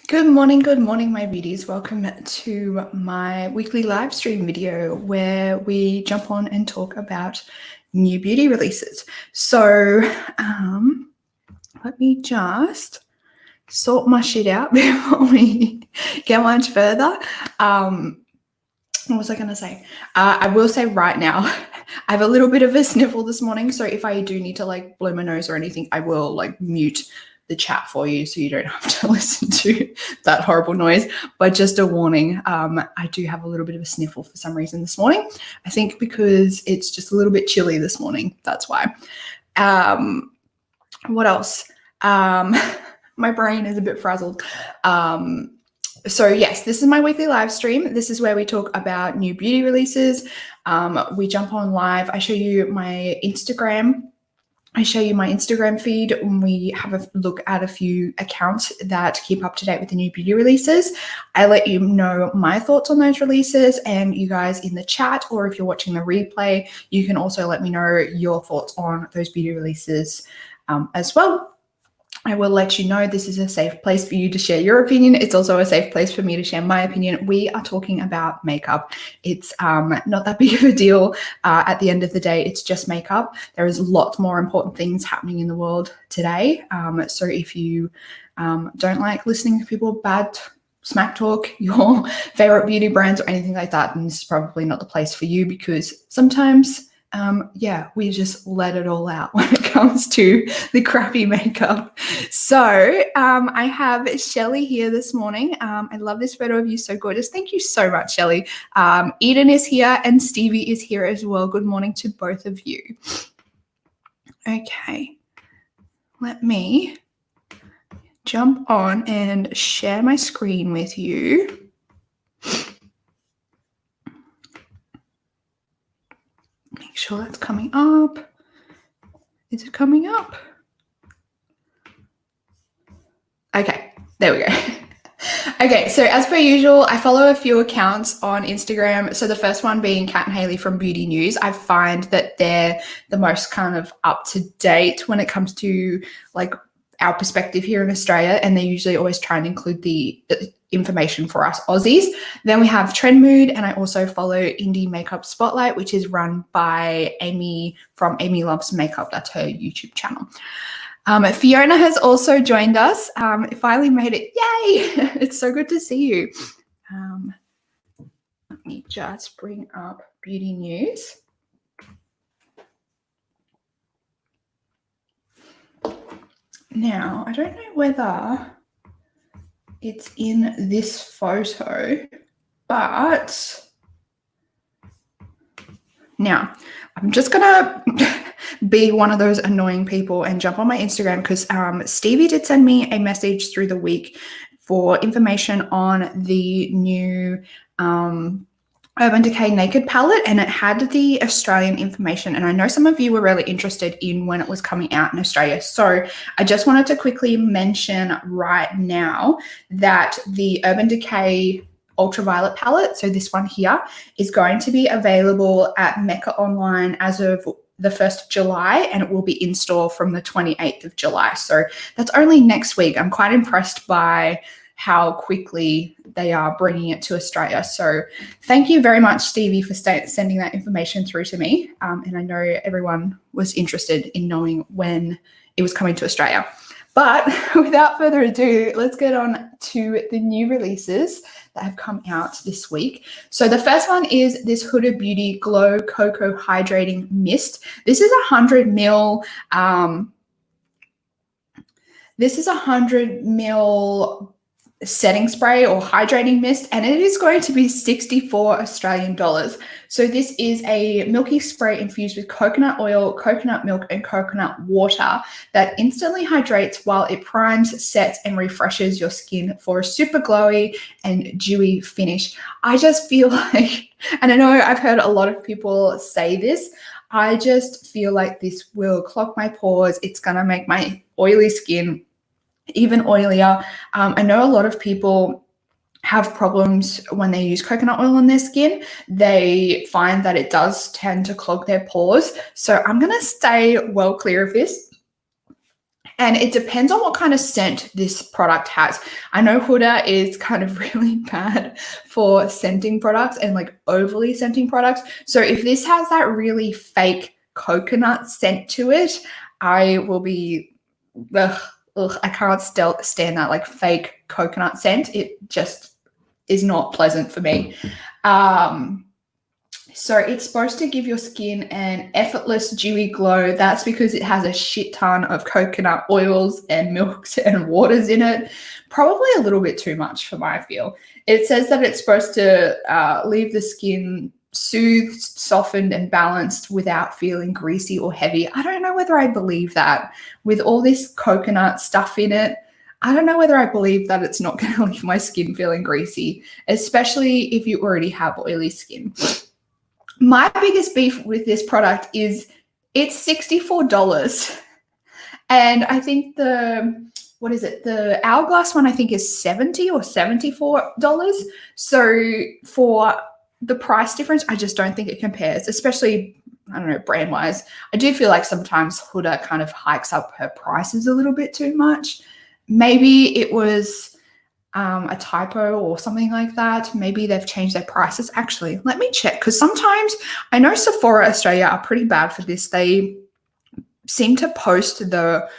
Good morning, my beauties. Welcome to my weekly live stream video where we jump on and talk about new beauty releases. So let me just sort my shit out before we get much further. What was I going to say? I will say right now, I have a little bit of a sniffle this morning. So if I do need to blow my nose or anything, I will mute the chat for you so you don't have to listen to that horrible noise. But just a warning, I do have a little bit of a sniffle for some reason this morning. I think because it's just a little bit chilly this morning. That's why. What else? My brain is a bit frazzled. So yes, this is my weekly live stream. This is where we talk about new beauty releases. We jump on live. I show you my Instagram. I show you my Instagram feed when we have a look at a few accounts that keep up to date with the new beauty releases. I let you know my thoughts on those releases, and you guys in the chat, or if you're watching the replay, you can also let me know your thoughts on those beauty releases as well. I will let you know this is a safe place for you to share your opinion. It's also a safe place for me to share my opinion. We are talking about makeup. It's not that big of a deal. At the end of the day, it's just makeup. There is lots more important things happening in the world today. So if you don't like listening to people bad smack talk your favorite beauty brands or anything like that, then this is probably not the place for you, because sometimes we just let it all out when it comes to the crappy makeup. So I have Shelly here this morning. I love this photo of you, so gorgeous. Thank you so much, Shelly. Eden is here and Stevie is here as well. Good morning to both of you. Okay, let me jump on and share my screen with you. Make sure that's coming up. Is it coming up? Okay, there we go. Okay, so as per usual, I follow a few accounts on Instagram. So the first one being Kat and Hayley from Beauty News. I find that they're the most kind of up to date when it comes to our perspective here in Australia, and they usually always try and include the information for us Aussies. Then we have Trend Mood, and I also follow Indie Makeup Spotlight, which is run by Amy from Amy Loves Makeup. That's her YouTube channel. Fiona has also joined us. Finally made it. Yay! It's so good to see you. Let me just bring up Beauty News. Now, I don't know whether it's in this photo, but now I'm just gonna be one of those annoying people and jump on my Instagram, because Stevie did send me a message through the week for information on the new Urban Decay Naked palette, and it had the Australian information, and I know some of you were really interested in when it was coming out in Australia. So I just wanted to quickly mention right now that the Urban Decay Ultraviolet palette, so this one here, is going to be available at Mecca Online as of the 1st of July, and it will be in store from the 28th of July. So that's only next week. I'm quite impressed by how quickly they are bringing it to Australia. So thank you very much, Stevie, for sending that information through to me. And I know everyone was interested in knowing when it was coming to Australia. But without further ado, let's get on to the new releases that have come out this week. So the first one is this Huda Beauty Glow Cocoa Hydrating Mist. This is 100 ml. This is 100 ml setting spray or hydrating mist, and it is going to be 64 Australian dollars. So this is a milky spray infused with coconut oil, coconut milk, and coconut water that instantly hydrates while it primes, sets, and refreshes your skin for a super glowy and dewy finish. I just feel like, and I know I've heard a lot of people say this, I just feel like this will clog my pores. It's going to make my oily skin even oilier. I know a lot of people have problems when they use coconut oil on their skin. They find that it does tend to clog their pores. So I'm going to stay well clear of this. And it depends on what kind of scent this product has. I know Huda is kind of really bad for scenting products and like overly scenting products. So if this has that really fake coconut scent to it, I will be, I can't stand that like fake coconut scent. It just is not pleasant for me. So it's supposed to give your skin an effortless, dewy glow. That's because it has a shit ton of coconut oils and milks and waters in it. Probably a little bit too much for my feel. It says that it's supposed to leave the skin soothed, softened, and balanced without feeling greasy or heavy. I don't know whether I believe that. With all this coconut stuff in it, I don't know whether I believe that it's not going to leave my skin feeling greasy, especially if you already have oily skin. My biggest beef with this product is it's $64. And I think the Hourglass one I think is $70 or $74. So for the price difference, I just don't think it compares, especially, I don't know, brand wise. I do feel like sometimes Huda kind of hikes up her prices a little bit too much. Maybe it was a typo or something like that. Maybe they've changed their prices. Actually, let me check, because sometimes I know Sephora Australia are pretty bad for this. They seem to post the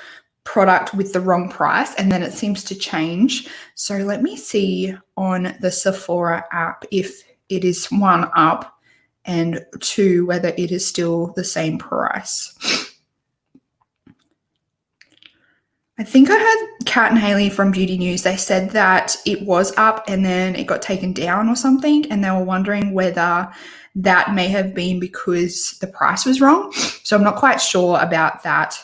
product with the wrong price and then it seems to change. So let me see on the Sephora app if it is one, up, and two, whether it is still the same price. I think I heard Kat and Haley from Beauty News. They said that it was up and then it got taken down or something, and they were wondering whether that may have been because the price was wrong. So I'm not quite sure about that.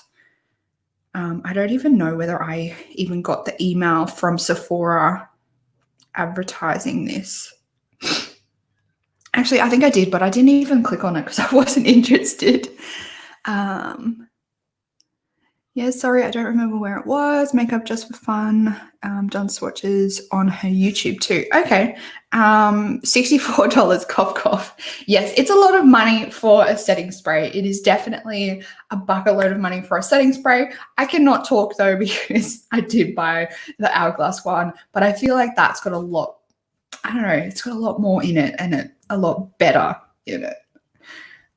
I don't even know whether I even got the email from Sephora advertising this. Actually, I think I did, but I didn't even click on it because I wasn't interested. Yeah, sorry, I don't remember where it was. Makeup just for fun. Done swatches on her YouTube too. Okay, $64, cough, cough. Yes, it's a lot of money for a setting spray. It is definitely a bucket load of money for a setting spray. I cannot talk though because I did buy the Hourglass one, but I feel like that's got a lot, I don't know, it's got a lot more in it and a lot better in it.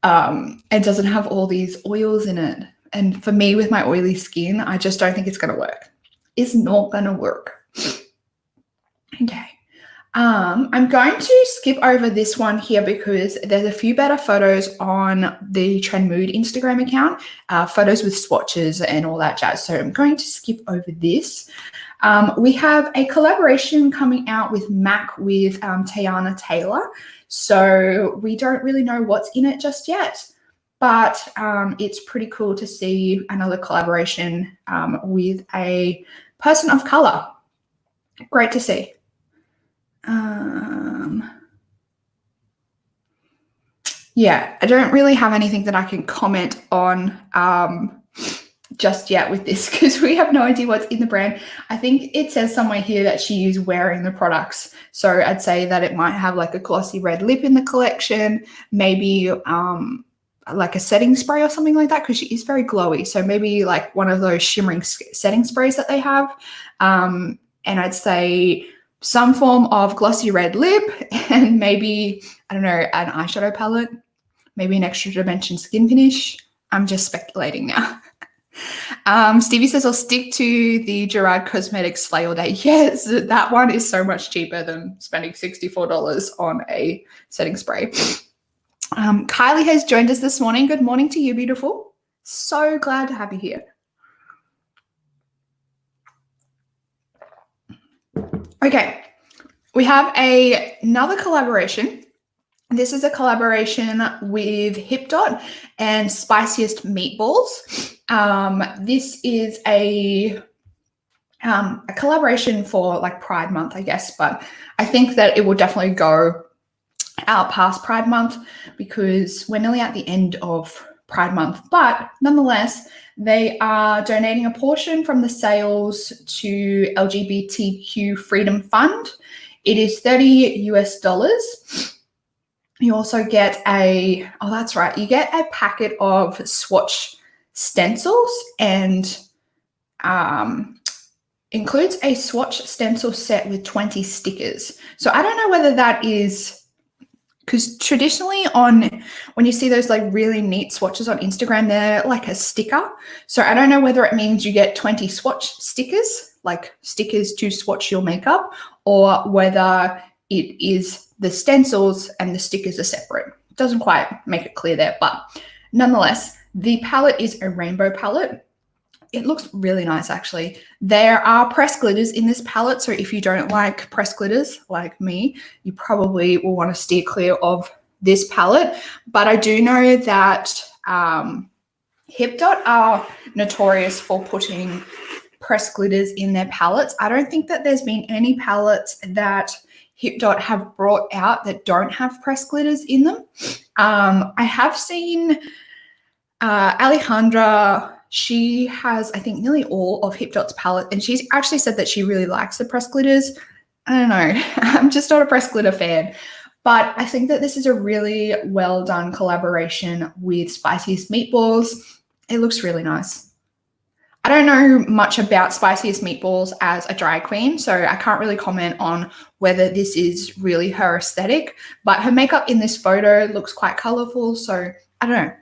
It doesn't have all these oils in it. And for me, with my oily skin, I just don't think it's going to work. It's not going to work. Okay. I'm going to skip over this one here because there's a few better photos on the Trend Mood Instagram account, photos with swatches and all that jazz. So I'm going to skip over this. We have a collaboration coming out with MAC with Teyana Taylor. So we don't really know what's in it just yet. But it's pretty cool to see another collaboration with a person of color. Great to see. Yeah, I don't really have anything that I can comment on just yet with this because we have no idea what's in the brand. I think it says somewhere here that she is wearing the products. So I'd say that it might have like a glossy red lip in the collection, maybe like a setting spray or something like that, because she is very glowy. So maybe like one of those shimmering setting sprays that they have. And I'd say some form of glossy red lip and maybe, I don't know, an eyeshadow palette, maybe an extra dimension skin finish. I'm just speculating now. Stevie says, I'll stick to the Gerard Cosmetics Slay All Day. Yes, that one is so much cheaper than spending $64 on a setting spray. Kylie has joined us this morning. Good morning to you, beautiful. So glad to have you here. Okay, we have another collaboration. This is a collaboration with HipDot and Spiciest Meatballs. This is a collaboration for like Pride Month, I guess, but I think that it will definitely go out past Pride Month because we're nearly at the end of Pride Month. But nonetheless, they are donating a portion from the sales to LGBTQ Freedom Fund. It is $30 US. You also get you get a packet of swatch stencils and includes a swatch stencil set with 20 stickers. So I don't know whether that is, because traditionally when you see those like really neat swatches on Instagram, they're like a sticker. So I don't know whether it means you get 20 swatch stickers, like stickers to swatch your makeup, or whether it is the stencils and the stickers are separate. It doesn't quite make it clear there, but nonetheless, the palette is a rainbow palette. It looks really nice, actually. There are pressed glitters in this palette, so if you don't like pressed glitters like me, you probably will want to steer clear of this palette. But I do know that HipDot are notorious for putting pressed glitters in their palettes. I don't think that there's been any palettes that HipDot have brought out that don't have pressed glitters in them. I have seen Alejandra. She has, I think, nearly all of HipDot's palette, and she's actually said that she really likes the pressed glitters. I don't know. I'm just not a pressed glitter fan. But I think that this is a really well done collaboration with Spiciest Meatballs. It looks really nice. I don't know much about Spiciest Meatballs as a drag queen, so I can't really comment on whether this is really her aesthetic, but her makeup in this photo looks quite colorful, so I don't know.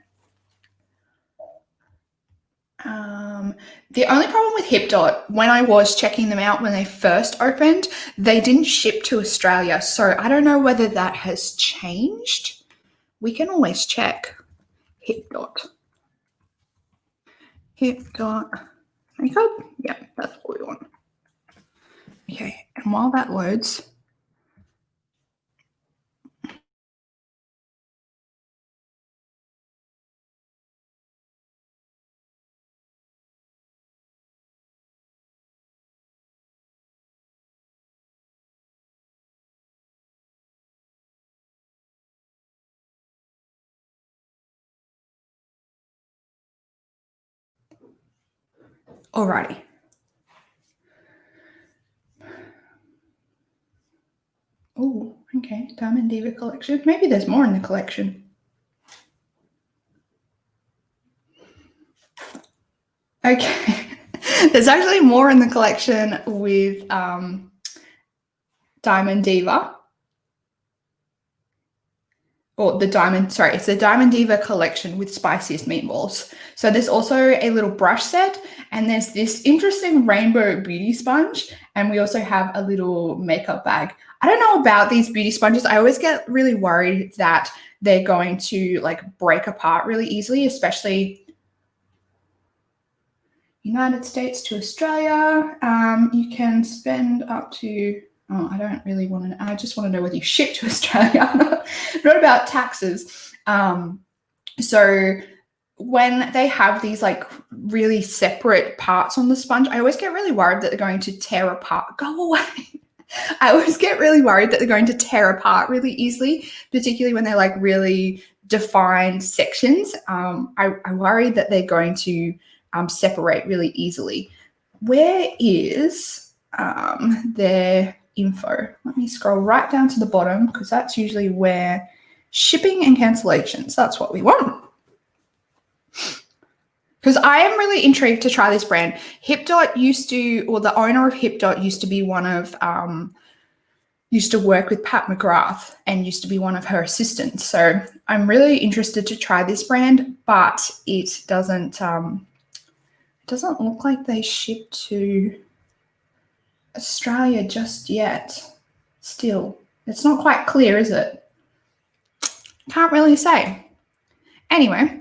The only problem with HipDot, when I was checking them out when they first opened, they didn't ship to Australia. So I don't know whether that has changed. We can always check. HipDot makeup. Yeah, that's what we want. Okay, and while that loads, alrighty. Oh, okay, Diamond Diva collection. Maybe there's more in the collection. Okay, there's actually more in the collection with Diamond Diva. Or it's the Diamond Diva collection with Spiciest Meatballs. So there's also a little brush set, and there's this interesting rainbow beauty sponge, and we also have a little makeup bag. I don't know about these beauty sponges. I always get really worried that they're going to like break apart really easily, especially United States to Australia. You can spend up to, I don't really want to, I just want to know whether you ship to Australia, not about taxes. So when they have these like really separate parts on the sponge, I always get really worried that they're going to tear apart. Go away. I always get really worried that they're going to tear apart really easily, particularly when they're like really defined sections. I worry that they're going to separate really easily. Where is their info? Let me scroll right down to the bottom, because that's usually where shipping and cancellations, that's what we want. Because I am really intrigued to try this brand. HipDot the owner of HipDot used to be used to work with Pat McGrath and used to be one of her assistants. So I'm really interested to try this brand, but it doesn't look like they ship to Australia just yet. Still, it's not quite clear, is it? Can't really say. Anyway,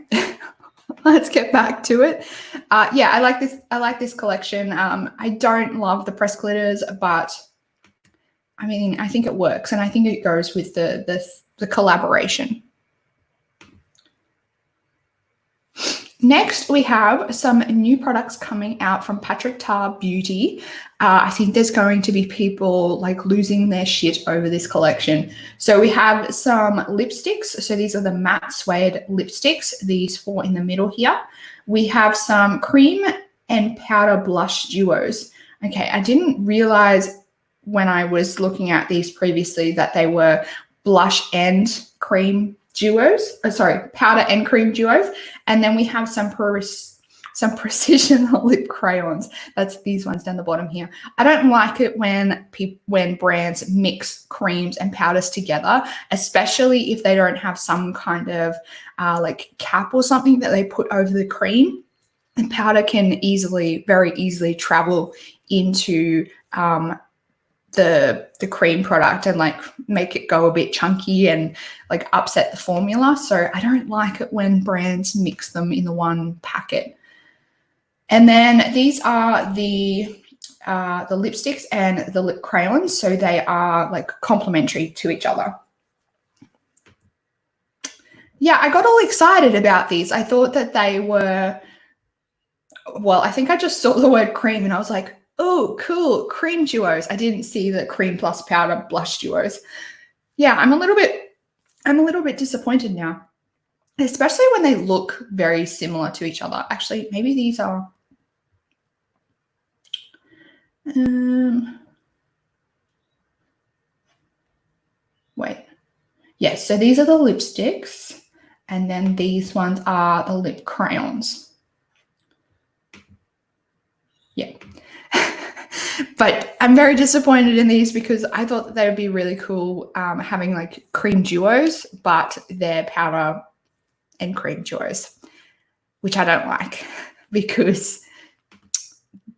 let's get back to it. Yeah, I like this collection. I don't love the press glitters, but I mean, I think it works, and I think it goes with the collaboration. Next, we have some new products coming out from Patrick Tar Beauty. I think there's going to be people like losing their shit over this collection. So we have some lipsticks. So these are the matte suede lipsticks, these four in the middle here. We have some cream and powder blush duos. Okay, I didn't realize when I was looking at these previously that they were blush and cream duos. Powder and cream duos. And then we have some some precision lip crayons. That's these ones down the bottom here. I don't like it when brands mix creams and powders together, especially if they don't have some kind of like cap or something that they put over the cream. And powder can very easily travel into the cream product and like make it go a bit chunky and like upset the formula. So I don't like it when brands mix them in the one packet. And then these are the lipsticks and the lip crayons. So they are like complementary to each other. Yeah, I got all excited about these. I thought that they were, well, I think I just saw the word cream and I was like, oh, cool, cream duos. I didn't see the cream plus powder blush duos. Yeah, I'm a little bit disappointed now, especially when they look very similar to each other. Actually, maybe these are. Wait. Yes, so these are the lipsticks, and then these ones are the lip crayons. Yeah. But I'm very disappointed in these because I thought that they would be really cool having like cream duos, but they're powder and cream duos, which I don't like because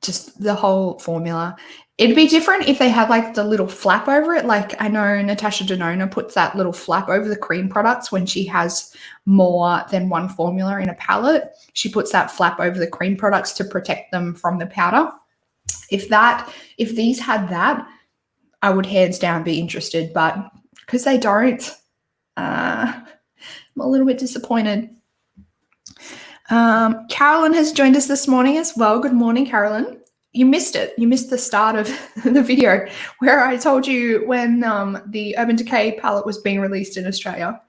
just the whole formula. It'd be different if they had like the little flap over it. Like I know Natasha Denona puts that little flap over the cream products when she has more than one formula in a palette. She puts that flap over the cream products to protect them from the powder. If these had that, I would hands down be interested, but because they don't, I'm a little bit disappointed. Carolyn has joined us this morning as well. Good morning, Carolyn. You missed it. You missed the start of the video where I told you when the Urban Decay palette was being released in Australia.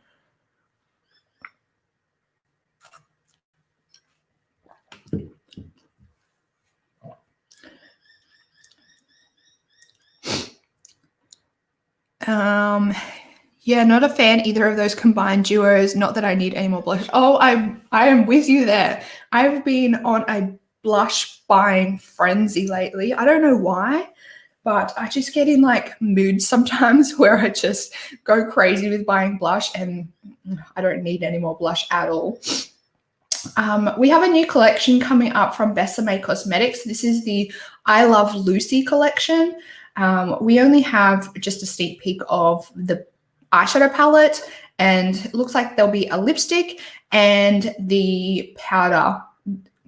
Yeah, not a fan either of those combined duos. Not that I need any more blush. Oh, I am with you there. I've been on a blush buying frenzy lately. I don't know why, but I just get in like moods sometimes where I just go crazy with buying blush and I don't need any more blush at all. We have a new collection coming up from Besame Cosmetics. This is the I Love Lucy collection. We only have just a sneak peek of the eyeshadow palette, and it looks like there'll be a lipstick and the powder,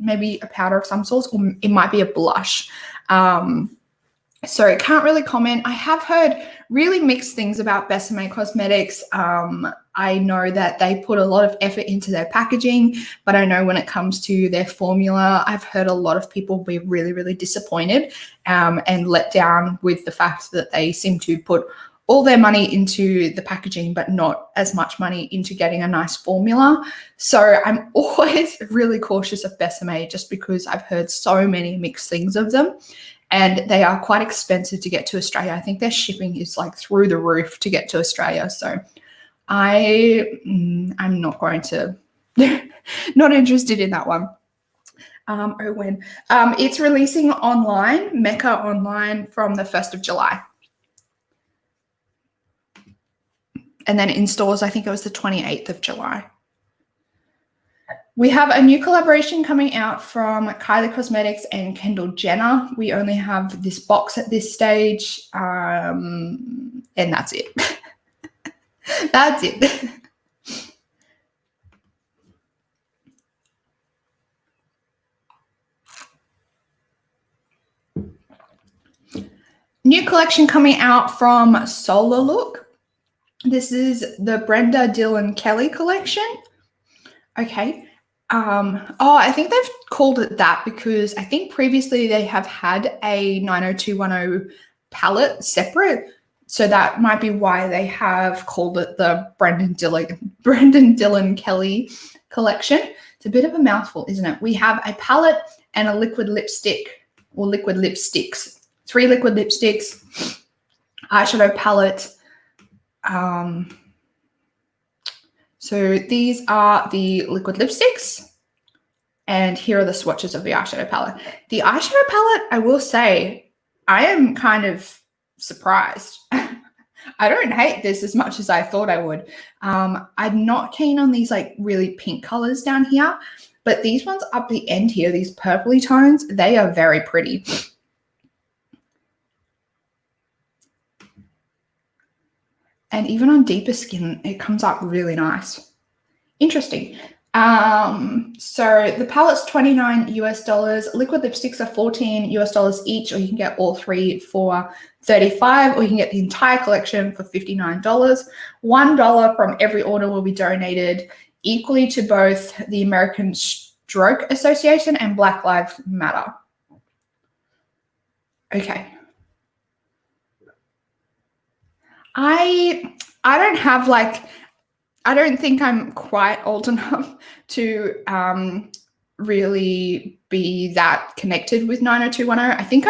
maybe a powder of some sort, or it might be a blush. So I can't really comment. I have heard really mixed things about Besame Cosmetics. I know that they put a lot of effort into their packaging, but I know when it comes to their formula, I've heard a lot of people be really, really disappointed and let down with the fact that they seem to put all their money into the packaging, but not as much money into getting a nice formula. So I'm always really cautious of Besame just because I've heard so many mixed things of them. And they are quite expensive to get to Australia. I think their shipping is like through the roof to get to Australia. So I'm not going to, not interested in that one. It's releasing online, Mecca online from the 1st of July. And then in stores, I think it was the 28th of July. We have a new collaboration coming out from Kylie Cosmetics and Kendall Jenner. We only have this box at this stage, and that's it. That's it. New collection coming out from Solar Look. This is the Brenda Dylan Kelly collection. Okay. I think they've called it that because I think previously they have had a 90210 palette separate. So that might be why they have called it the Brendan Dylan Kelly collection. It's a bit of a mouthful, isn't it? We have a palette and a liquid lipstick or liquid lipsticks. 3 liquid lipsticks, eyeshadow palette. So these are the liquid lipsticks. And here are the swatches of the eyeshadow palette. The eyeshadow palette, I will say, I am kind of surprised. I don't hate this as much as I thought I would. I'm not keen on these like really pink colors down here, but these ones up the end here, these purpley tones, they are very pretty. And even on deeper skin, it comes up really nice. Interesting. So the palette's $29 US. Liquid lipsticks are $14 US each, or you can get all three for $35, or you can get the entire collection for $59. $1 from every order will be donated equally to both the American Stroke Association and Black Lives Matter. Okay. I don't have like, I don't think I'm quite old enough to really be that connected with 90210. I think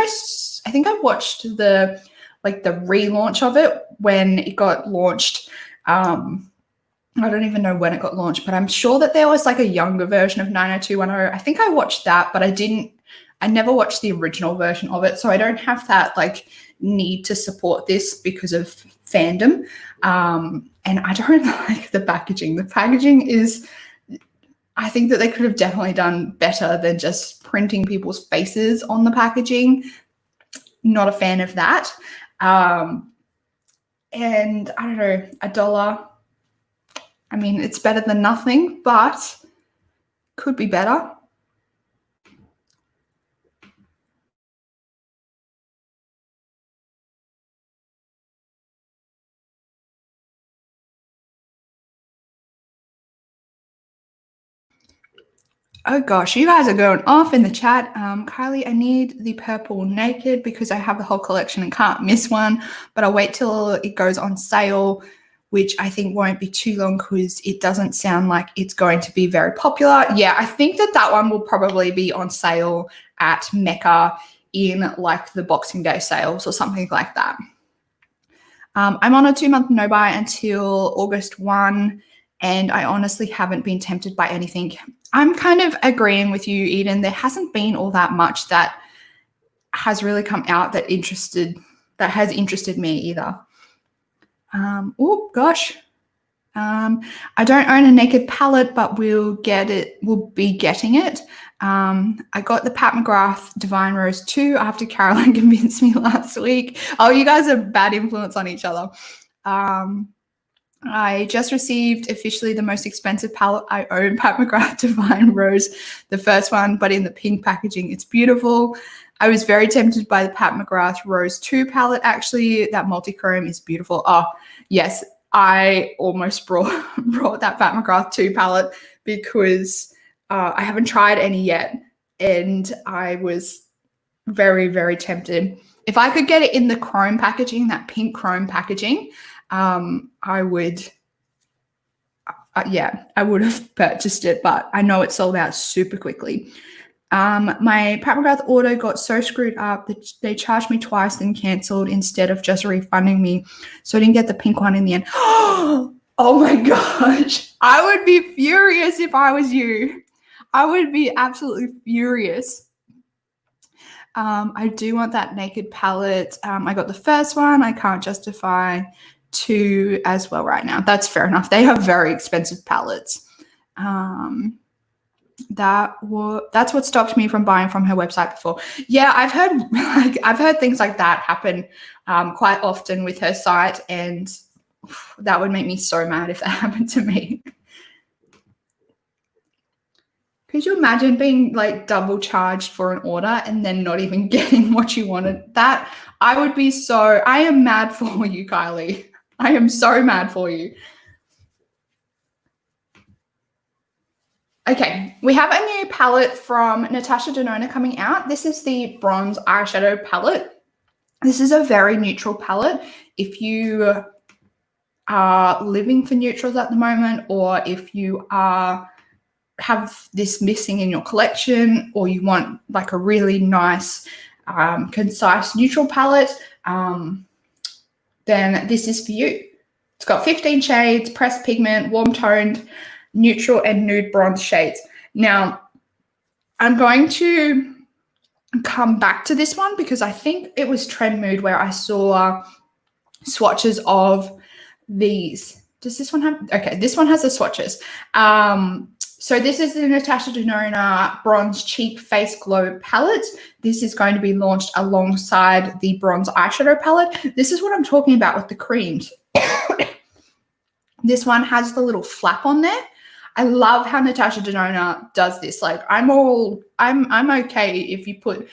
I watched the relaunch of it when it got launched. I don't even know when it got launched, but I'm sure that there was like a younger version of 90210. I think I watched that, but I never watched the original version of it. So I don't have that like need to support this because of fandom. And I don't like the packaging. The packaging is, I think that they could have definitely done better than just printing people's faces on the packaging. Not a fan of that. And I don't know, $1. I mean, it's better than nothing, but could be better. Oh gosh, you guys are going off in the chat. Kylie, I need the purple naked because I have the whole collection and can't miss one, but I'll wait till it goes on sale, which I think won't be too long because it doesn't sound like it's going to be very popular. Yeah, I think that one will probably be on sale at Mecca in like the Boxing Day sales or something like that. I'm on a 2-month no buy until August 1, and I honestly haven't been tempted by anything. I'm kind of agreeing with you, Eden. There hasn't been all that much that has really come out that has interested me either. Oh gosh. I don't own a naked palette, but we'll be getting it. I got the Pat McGrath Divine Rose 2 after Caroline convinced me last week. Oh, you guys are bad influence on each other. I just received officially the most expensive palette I own, Pat McGrath Divine Rose, the first one, but in the pink packaging. It's beautiful. I was very tempted by the Pat McGrath Rose 2 palette, actually. That multi-chrome is beautiful. Oh, yes, I almost brought that Pat McGrath 2 palette because I haven't tried any yet, and I was very, very tempted. If I could get it in the chrome packaging, that pink chrome packaging, I would have purchased it, but I know it sold out super quickly. My Pat McGrath order got so screwed up that they charged me twice and cancelled instead of just refunding me. So I didn't get the pink one in the end. Oh my gosh. I would be furious if I was you. I would be absolutely furious. I do want that naked palette. I got the first one. I can't justify 2 as well right now. That's fair enough. They have very expensive palettes. That's what stopped me from buying from her website before. Yeah, I've heard things like that happen quite often with her site, and that would make me so mad if that happened to me. Could you imagine being like double charged for an order and then not even getting what you wanted? I am mad for you, Kylie. I am so mad for you. Okay, we have a new palette from Natasha Denona coming out. This is the Bronze Eyeshadow Palette. This is a very neutral palette. If you are living for neutrals at the moment, or if you have this missing in your collection, or you want like a really nice, concise neutral palette, then this is for you. It's got 15 shades, pressed pigment, warm toned, neutral and nude bronze shades. Now, I'm going to come back to this one because I think it was Trend Mood where I saw swatches of these. Does this one have? Okay, this one has the swatches. So this is the Natasha Denona Bronze Cheek Face Glow palette. This is going to be launched alongside the bronze eyeshadow palette. This is what I'm talking about with the creams. This one has the little flap on there. I love how Natasha Denona does this. Like I'm okay if you put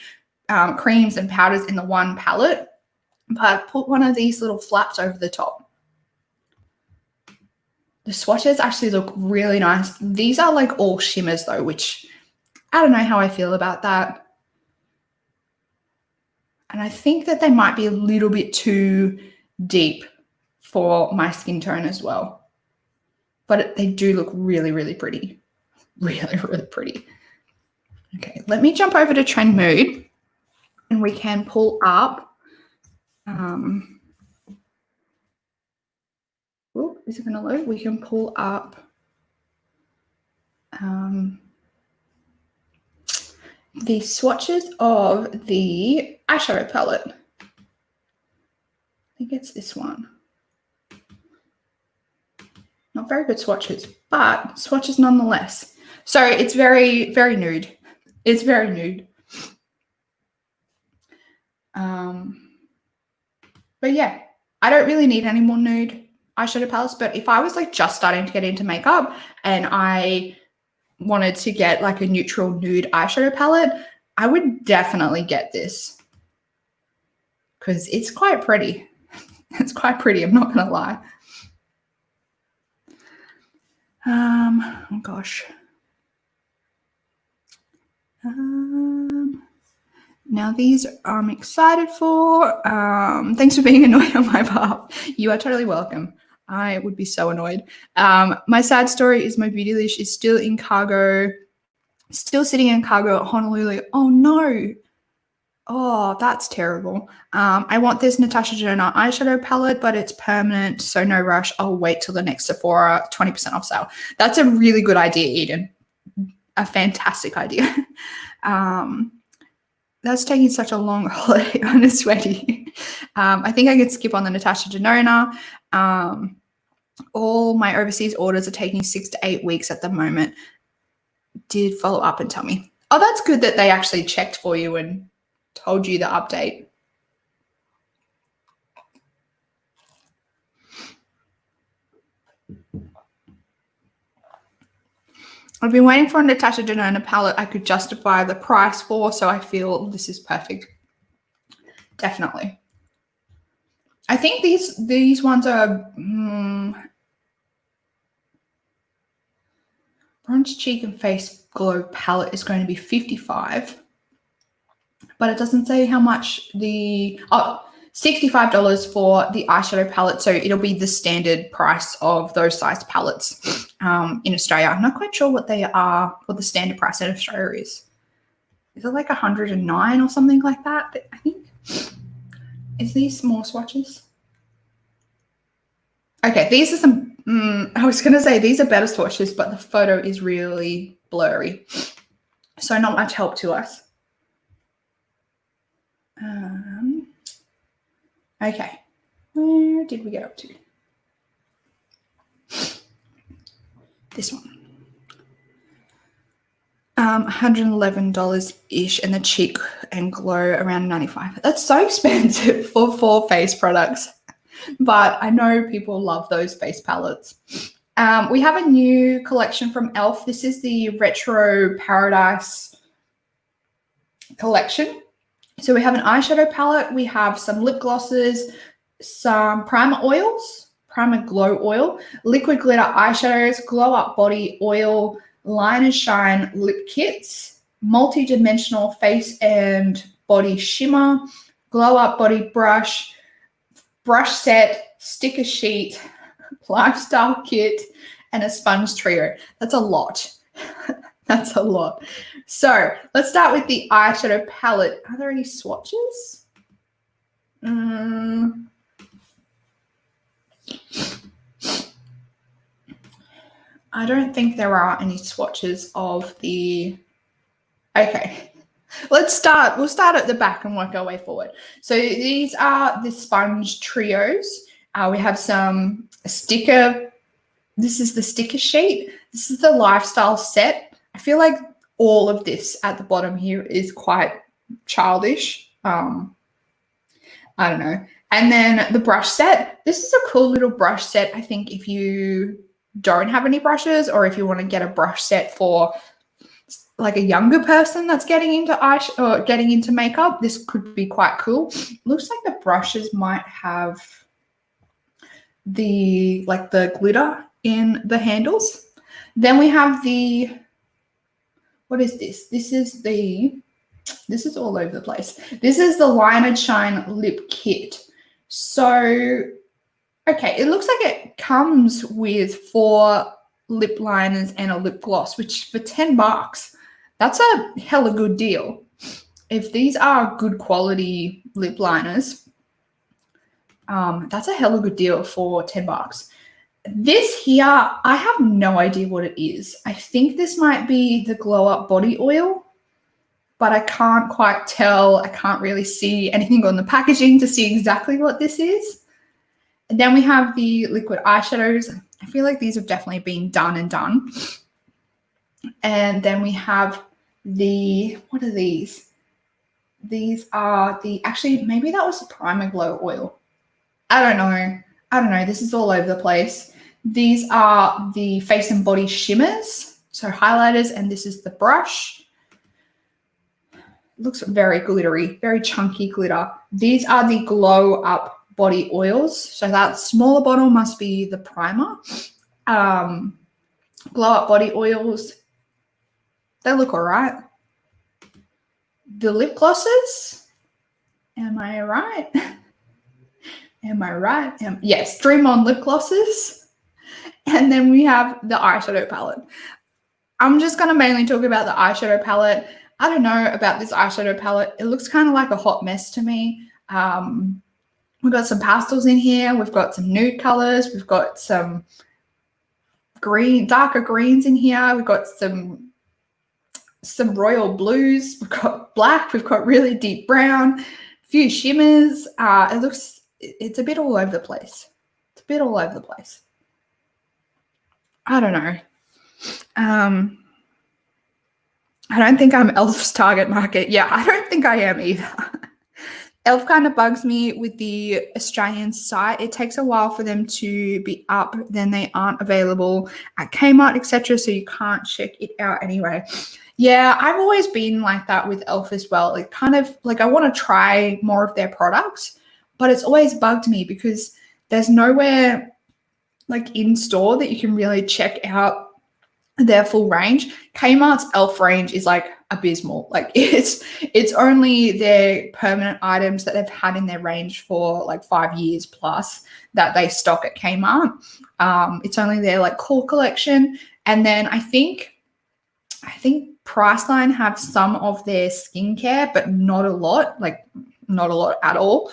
creams and powders in the one palette, but put one of these little flaps over the top. The swatches actually look really nice. These are like all shimmers though, which I don't know how I feel about that. And I think that they might be a little bit too deep for my skin tone as well. But they do look really, really pretty. Really, really pretty. Okay, let me jump over to Trend Mood and we can pull up. Is it going to load? We can pull up the swatches of the eyeshadow palette. I think it's this one. Not very good swatches, but swatches nonetheless. So it's very, very nude. It's very nude. But yeah, I don't really need any more nude eyeshadow palettes, but if I was like just starting to get into makeup and I wanted to get like a neutral nude eyeshadow palette, I would definitely get this because it's quite pretty. It's quite pretty, I'm not gonna lie. Oh gosh. Now these I'm excited for. Thanks for being annoyed on my behalf. You are totally welcome. I would be so annoyed. My sad story is my Beauty Leash is still in cargo, still sitting in cargo at Honolulu. Oh no. Oh, that's terrible. I want this Natasha Denona eyeshadow palette, but it's permanent, so no rush. I'll wait till the next Sephora 20% off sale. That's a really good idea, Eden. A fantastic idea. That's taking such a long holiday on a sweaty. I think I could skip on the Natasha Denona. All my overseas orders are taking 6 to 8 weeks at the moment. Did follow up and tell me. Oh, that's good that they actually checked for you and told you the update. I've been waiting for a Natasha Denona palette I could justify the price for, so I feel this is perfect. Definitely. I think these ones are Bronze Cheek and Face Glow palette is going to be $55, but it doesn't say how much the $65 for the eyeshadow palette, so it'll be the standard price of those size palettes in Australia. I'm not quite sure what they are, what the standard price in Australia is. Is it like 109 or something like that? I think. Is these more swatches? Okay, these are some, I was going to say these are better swatches, but the photo is really blurry. So not much help to us. Okay, where did we get up to? This one. $111-ish, and the cheek and glow around $95. That's so expensive for 4 face products, but I know people love those face palettes. We have a new collection from e.l.f. This is the Retro Paradise collection. So we have an eyeshadow palette, we have some lip glosses, some primer oils, primer glow oil, liquid glitter eyeshadows, glow up body oil, line and shine lip kits, multi-dimensional face and body shimmer, glow up body brush, brush set, sticker sheet, lifestyle kit, and a sponge trio. That's a lot. That's a lot. So let's start with the eyeshadow palette. Are there any swatches? I don't think there are any swatches of the Okay. We'll start at the back and work our way forward. So these are the sponge trios. We have some sticker. This is the sticker sheet. This is the lifestyle set. I feel like all of this at the bottom here is quite childish. I don't know. And then the brush set. This is a cool little brush set. I think if you don't have any brushes, or if you want to get a brush set for like a younger person that's getting into or getting into makeup, this could be quite cool. Looks like the brushes might have the glitter in the handles. Then we have what is this? This is all over the place. This is the Line and Shine lip kit. So, okay, it looks like it comes with 4 lip liners and a lip gloss, which for $10, that's a hella good deal. If these are good quality lip liners, that's a hella good deal for $10. This here, I have no idea what it is. I think this might be the Glow Up Body Oil, but I can't quite tell. I can't really see anything on the packaging to see exactly what this is. And then we have the liquid eyeshadows. I feel like these have definitely been done and done. And then we have what are these? These are actually, maybe that was the Primer Glow Oil. I don't know. This is all over the place. These are the Face and Body Shimmers, so highlighters, and this is the brush. Looks very glittery, very chunky glitter. These are the Glow Up Body Oils. So that smaller bottle must be the primer. Glow Up Body Oils. They look all right. The lip glosses. Am I right? Am I right? Yes, Dream On lip glosses. And then we have the eyeshadow palette. I'm just going to mainly talk about the eyeshadow palette. I don't know about this eyeshadow palette. It looks kind of like a hot mess to me. We've got some pastels in here. We've got some nude colors. We've got some darker greens in here. We've got some royal blues. We've got black. We've got really deep brown. A few shimmers. It's a bit all over the place. It's a bit all over the place. I don't know. I don't think I'm e.l.f.'s target market. Yeah, I don't think I am either. e.l.f. kind of bugs me with the Australian site. It takes a while for them to be up. Then they aren't available at Kmart, etc. So you can't check it out anyway. Yeah, I've always been like that with e.l.f. as well. It kind of like I want to try more of their products, but it's always bugged me because there's nowhere like in store that you can really check out their full range. Kmart's e.l.f. range is like abysmal. Like it's only their permanent items that they've had in their range for like 5 years plus that they stock at Kmart. It's only their like core collection. And then I think Priceline have some of their skincare, but not a lot at all.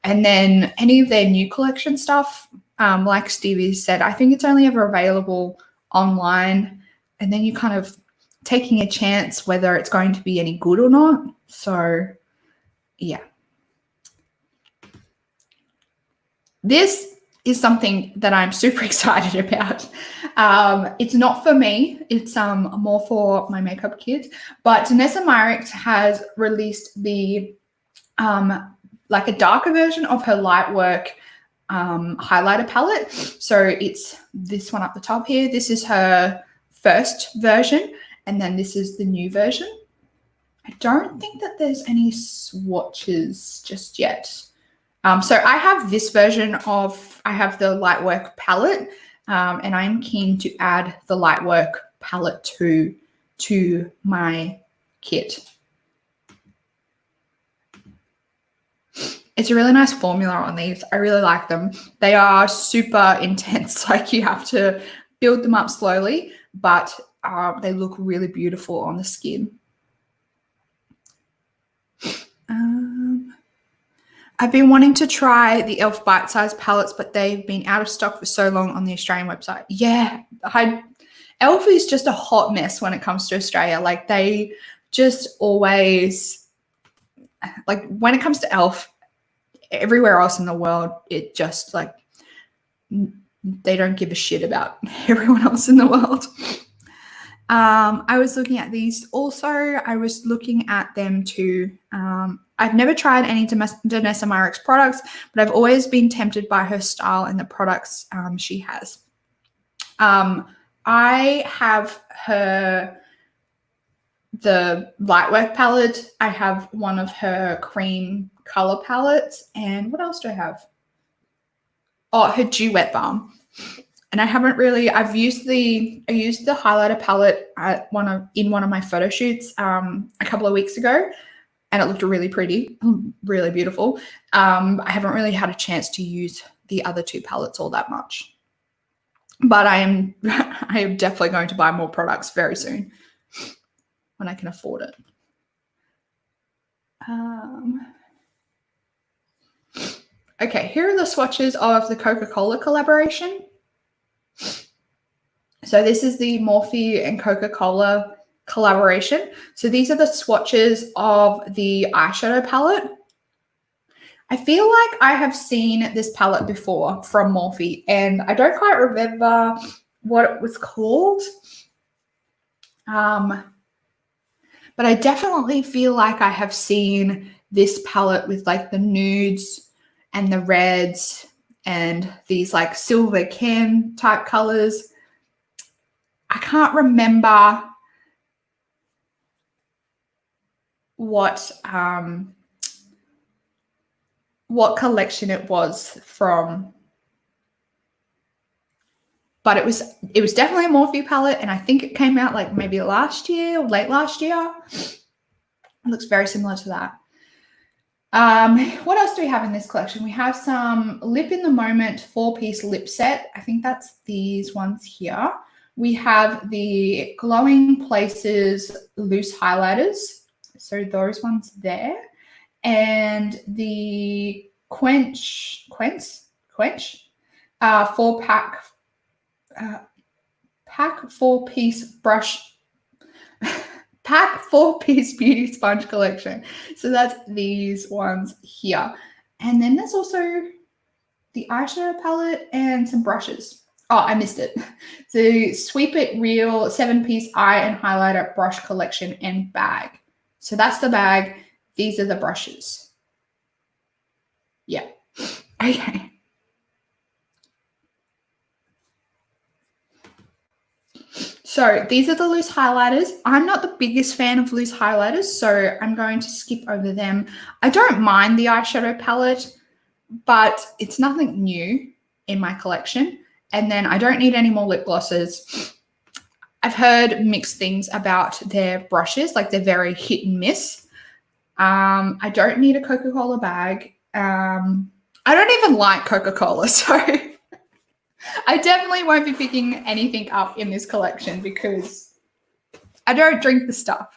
And then any of their new collection stuff, like Stevie said, I think it's only ever available online. And then you're kind of taking a chance whether it's going to be any good or not. So, yeah. This is something that I'm super excited about. It's not for me. It's more for my makeup kids. But Tanessa Myrick has released the like a darker version of her Lightwork highlighter palette. So it's this one up the top here. This is her first version, and then this is the new version. I don't think that there's any swatches just yet. So I have this version I have the Lightwork palette, and I'm keen to add the Lightwork palette to my kit. It's a really nice formula on these. I really like them. They are super intense. Like you have to build them up slowly, but they look really beautiful on the skin. I've been wanting to try the e.l.f. bite-sized palettes, but they've been out of stock for so long on the Australian website. Yeah, e.l.f. is just a hot mess when it comes to Australia. Like they just always, like, when it comes to e.l.f., everywhere else in the world, it just, like, they don't give a shit about everyone else in the world. I was looking at these also. I was looking at them too. I've never tried any Danessa Myricks products, but I've always been tempted by her style and the products she has. I have the Lightwork palette. I have one of her cream color palettes. And what else do I have? Oh, her Dew Wet Balm. And I haven't really, I used the highlighter palette in one of my photo shoots a couple of weeks ago, and it looked really pretty, really beautiful. I haven't really had a chance to use the other two palettes all that much. But I am definitely going to buy more products very soon when I can afford it. Okay, here are the swatches of the Coca-Cola collaboration. So this is the Morphe and Coca-Cola collaboration. So these are the swatches of the eyeshadow palette. I feel like I have seen this palette before from Morphe, and I don't quite remember what it was called. But I definitely feel like I have seen this palette with like the nudes and the reds and these like silver can type colors. I can't remember what collection it was from, but it was definitely a Morphe palette, and I think it came out like maybe last year or late last year. It looks very similar to that. What else do we have in this collection? We have some Lip in the Moment 4-piece lip set. I think that's these ones here. We have the Glowing Places loose highlighters. So those ones there. And the Quench 4-pack 4-piece brush pack 4-piece beauty sponge collection. So that's these ones here. And then there's also the eyeshadow palette and some brushes. Oh, I missed it. The Sweep It Real 7-piece eye and highlighter brush collection and bag. So that's the bag. These are the brushes. Yeah. Okay. So these are the loose highlighters. I'm not the biggest fan of loose highlighters, so I'm going to skip over them. I don't mind the eyeshadow palette, but it's nothing new in my collection. And then I don't need any more lip glosses. I've heard mixed things about their brushes, like they're very hit and miss. I don't need a Coca-Cola bag. I don't even like Coca-Cola, so I definitely won't be picking anything up in this collection because I don't drink the stuff.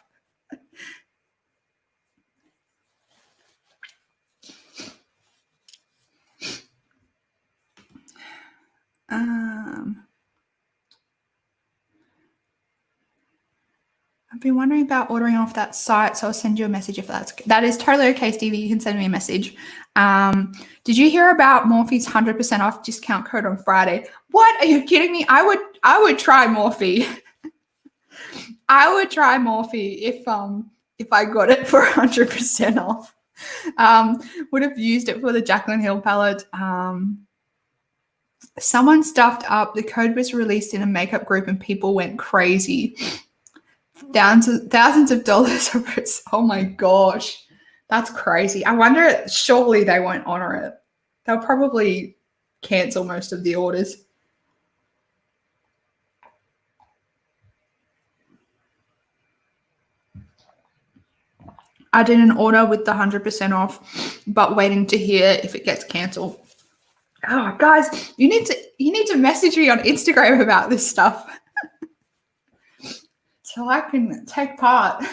I've been wondering about ordering off that site, so I'll send you a message if that is totally okay, Stevie. You can send me a message. Did you hear about Morphe's 100% off discount code on Friday? What? Are you kidding me? I would try Morphe. I would try Morphe if I got it for 100% off. Would have used it for the Jaclyn Hill palette. Someone stuffed up. The code was released in a makeup group and people went crazy. Thousands of dollars. Oh my gosh. That's crazy. I wonder, surely they won't honor it. They'll probably cancel most of the orders. I did an order with the 100% off, but waiting to hear if it gets cancelled. Oh, guys, you need to message me on Instagram about this stuff so I can take part.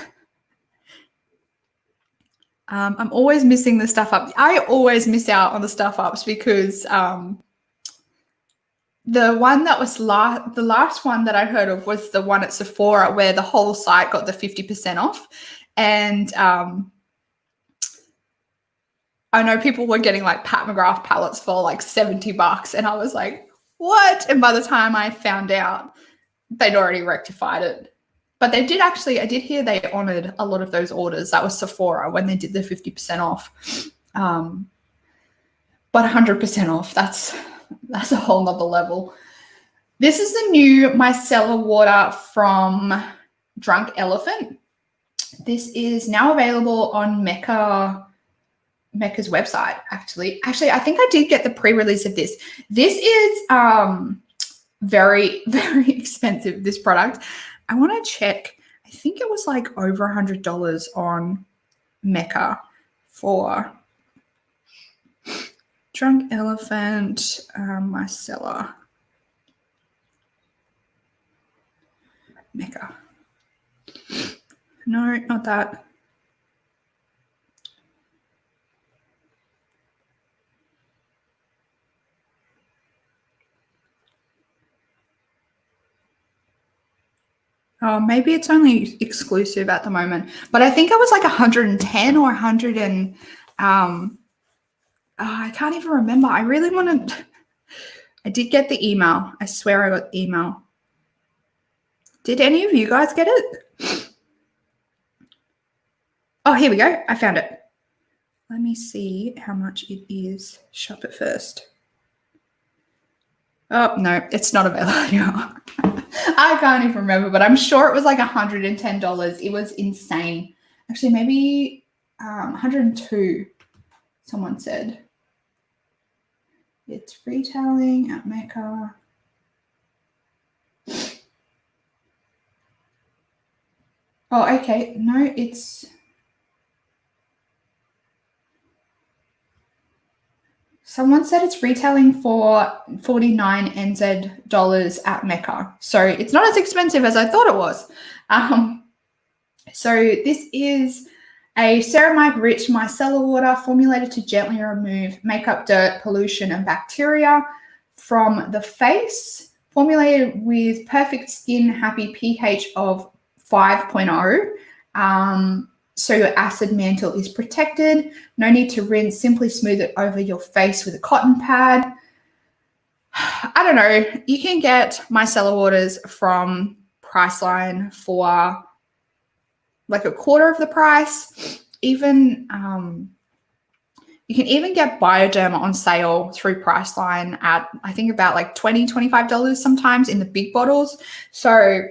I'm always missing the stuff up. I always miss out on the stuff ups because The one that was the last one that I heard of was the one at Sephora where the whole site got the 50% off. And I know people were getting like Pat McGrath palettes for like $70. And I was like, what? And by the time I found out, they'd already rectified it. But they did actually, I did hear they honored a lot of those orders. That was Sephora when they did the 50% off. But 100% off, that's a whole nother level. This is the new micellar water from Drunk Elephant. This is now available on Mecca's website, actually. Actually, I think I did get the pre-release of this. This is very, very expensive, this product. I want to check. I think it was like over $100 on Mecca for Drunk Elephant micellar. Mecca. No, not that. Oh, maybe it's only exclusive at the moment, but I think it was like 110 or 100 and I can't even remember. I really wanted. I did get the email. I swear I got the email. Did any of you guys get it? Oh, here we go. I found it. Let me see how much it is. Shop it first. Oh, no, it's not available. I can't even remember, but I'm sure it was like $110. It was insane. Actually, maybe 102, someone said. It's retailing at Mecca. Oh, okay. No, it's... Someone said it's retailing for 49 NZ dollars at Mecca. So it's not as expensive as I thought it was. So this is a ceramide-rich micellar water formulated to gently remove makeup dirt, pollution, and bacteria from the face, formulated with perfect skin happy pH of 5.0. So your acid mantle is protected. No need to rinse. Simply smooth it over your face with a cotton pad. I don't know. You can get micellar waters from Priceline for like a quarter of the price. Even you can even get Bioderma on sale through Priceline at I think about like $20, $25 sometimes in the big bottles. So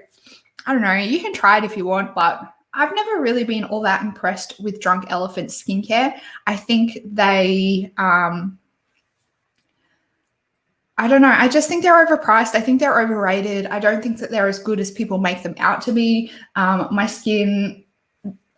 I don't know. You can try it if you want, but I've never really been all that impressed with Drunk Elephant skincare. I think they, I don't know. I just think they're overpriced. I think they're overrated. I don't think that they're as good as people make them out to be. My skin,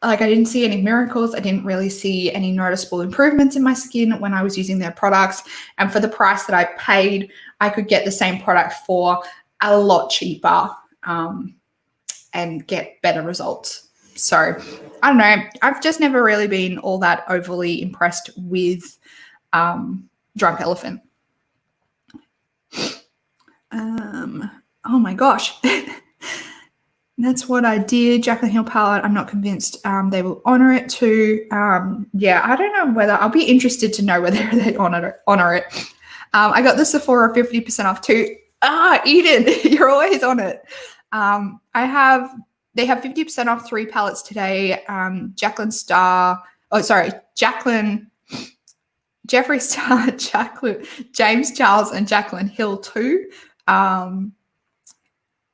like I didn't see any miracles. I didn't really see any noticeable improvements in my skin when I was using their products. And for the price that I paid, I could get the same product for a lot cheaper and get better results. So I don't know. I've just never really been all that overly impressed with Drunk Elephant. Oh my gosh. That's what I did. Jaclyn Hill palette. I'm not convinced they will honor it too. Yeah, I don't know whether I'll be interested to know whether they honor it. I got the Sephora 50% off too. Eden, you're always on it. They have 50% off 3 palettes today. Jeffree Star, James Charles, and Jaclyn Hill too.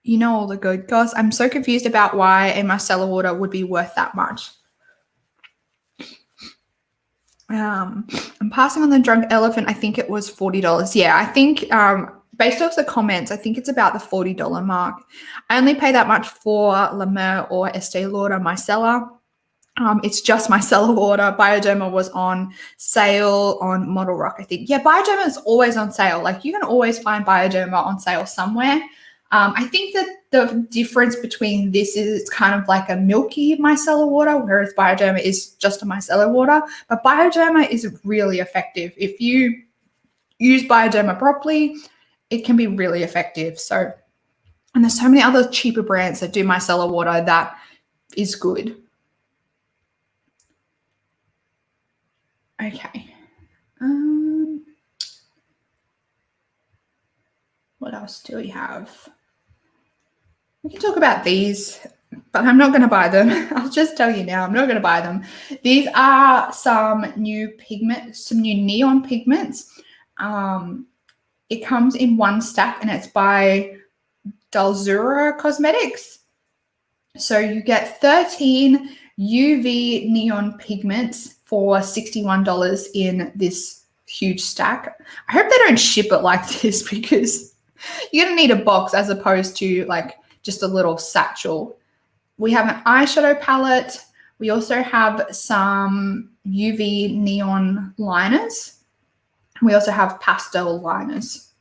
You know all the good goss. I'm so confused about why a micellar water would be worth that much. I'm passing on the Drunk Elephant. I think it was $40. Yeah, I think based off the comments, I think it's about the $40 mark. I only pay that much for La Mer or Estee Lauder micellar. It's just micellar water. Bioderma was on sale on Model Rock, I think. Yeah, Bioderma is always on sale. Like you can always find Bioderma on sale somewhere. I think that the difference between this is it's kind of like a milky micellar water, whereas Bioderma is just a micellar water. But Bioderma is really effective. If you use Bioderma properly, it can be really effective. So, and there's so many other cheaper brands that do micellar water that is good. Okay. What else do we have? We can talk about these, but I'm not going to buy them. I'll just tell you now, I'm not going to buy them. These are some new pigment, some new neon pigments. It comes in one stack and it's by Dalzura Cosmetics. So you get 13 UV neon pigments for $61 in this huge stack. I hope they don't ship it like this because you're going to need a box as opposed to like just a little satchel. We have an eyeshadow palette. We also have some UV neon liners. We also have pastel liners.